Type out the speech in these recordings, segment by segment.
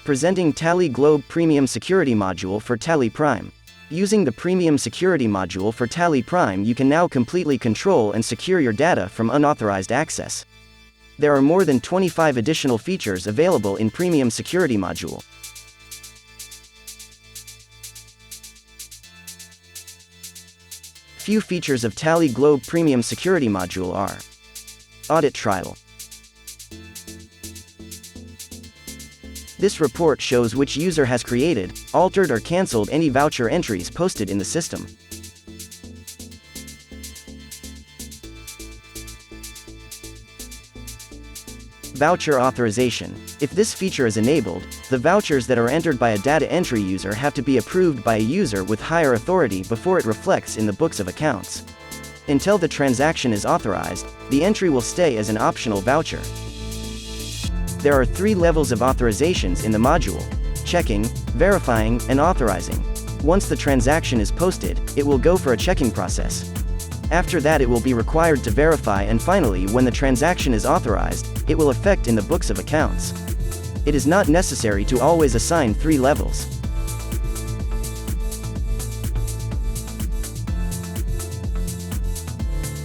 Presenting Tally Globe Premium Security Module for Tally Prime. Using the Premium Security Module for Tally Prime, you can now completely control and secure your data from unauthorized access. There are more than 25 additional features available in Premium Security Module. Few features of Tally Globe Premium Security Module are: Audit Trial. This report shows which user has created, altered or cancelled any voucher entries posted in the system. Voucher authorization. If this feature is enabled, the vouchers that are entered by a data entry user have to be approved by a user with higher authority before it reflects in the books of accounts. Until the transaction is authorized, the entry will stay as an optional voucher. There are 3 levels of authorizations in the module: checking, verifying, and authorizing. Once the transaction is posted, it will go for a checking process. After that, it will be required to verify, and finally, when the transaction is authorized, it will affect in the books of accounts. It is not necessary to always assign 3 levels.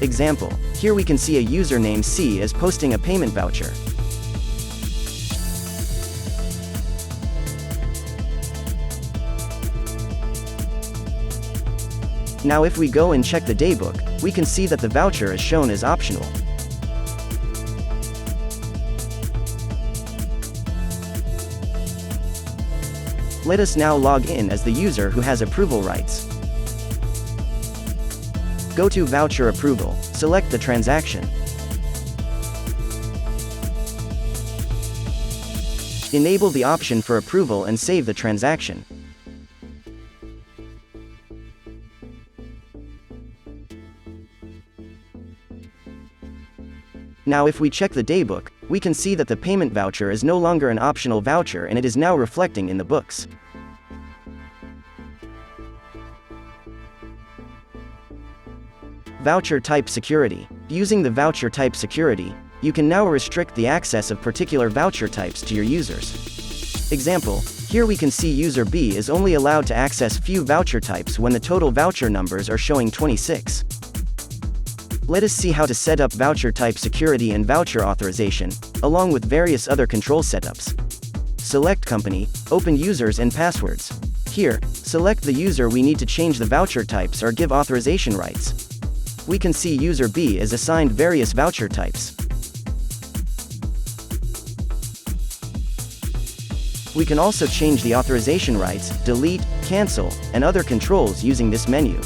Example. Here we can see a user named C is posting a payment voucher. Now if we go and check the daybook, we can see that the voucher is shown as optional. Let us now log in as the user who has approval rights. Go to Voucher Approval, select the transaction. Enable the option for approval and save the transaction. Now if we check the daybook, we can see that the payment voucher is no longer an optional voucher and it is now reflecting in the books. Voucher Type Security. Using the Voucher Type Security, you can now restrict the access of particular voucher types to your users. Example, here we can see user B is only allowed to access few voucher types when the total voucher numbers are showing 26. Let us see how to set up voucher type security and voucher authorization, along with various other control setups. Select Company, open Users and Passwords. Here, select the user we need to change the voucher types or give authorization rights. We can see user B is assigned various voucher types. We can also change the authorization rights, delete, cancel, and other controls using this menu.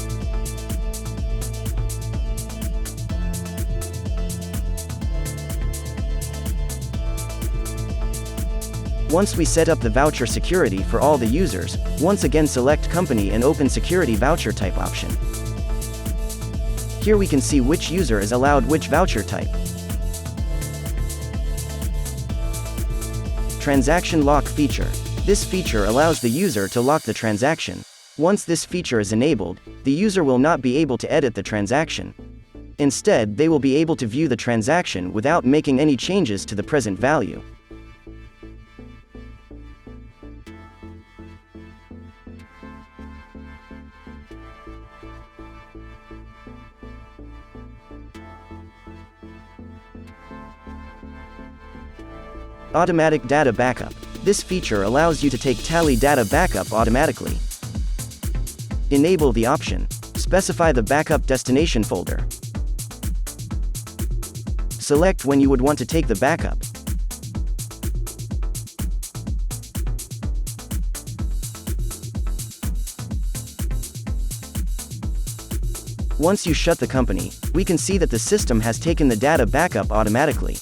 Once we set up the voucher security for all the users, once again select Company and open Security Voucher Type option. Here we can see which user is allowed which voucher type. Transaction Lock feature. This feature allows the user to lock the transaction. Once this feature is enabled, the user will not be able to edit the transaction. Instead, they will be able to view the transaction without making any changes to the present value. Automatic Data Backup. This feature allows you to take Tally data backup automatically. Enable the option. Specify the backup destination folder. Select when you would want to take the backup. Once you shut the company, we can see that the system has taken the data backup automatically.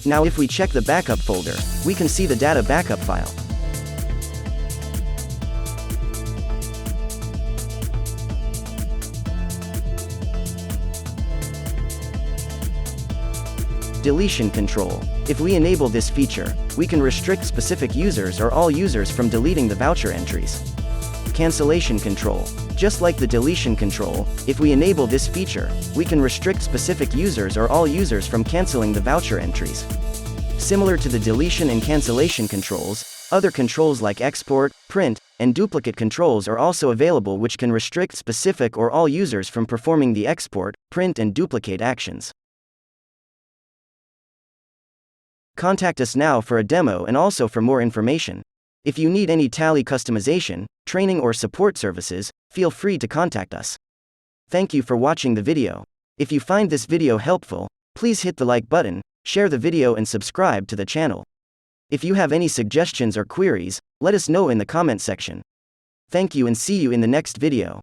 Now if we check the backup folder, we can see the data backup file. Deletion control. If we enable this feature, we can restrict specific users or all users from deleting the voucher entries. Cancellation control. Just like the deletion control, if we enable this feature, we can restrict specific users or all users from canceling the voucher entries. Similar to the deletion and cancellation controls, other controls like export, print, and duplicate controls are also available, which can restrict specific or all users from performing the export, print, and duplicate actions. Contact us now for a demo and also for more information. If you need any Tally customization, training, or support services, feel free to contact us. Thank you for watching the video. If you find this video helpful, please hit the like button, share the video, and subscribe to the channel. If you have any suggestions or queries, let us know in the comment section. Thank you and see you in the next video.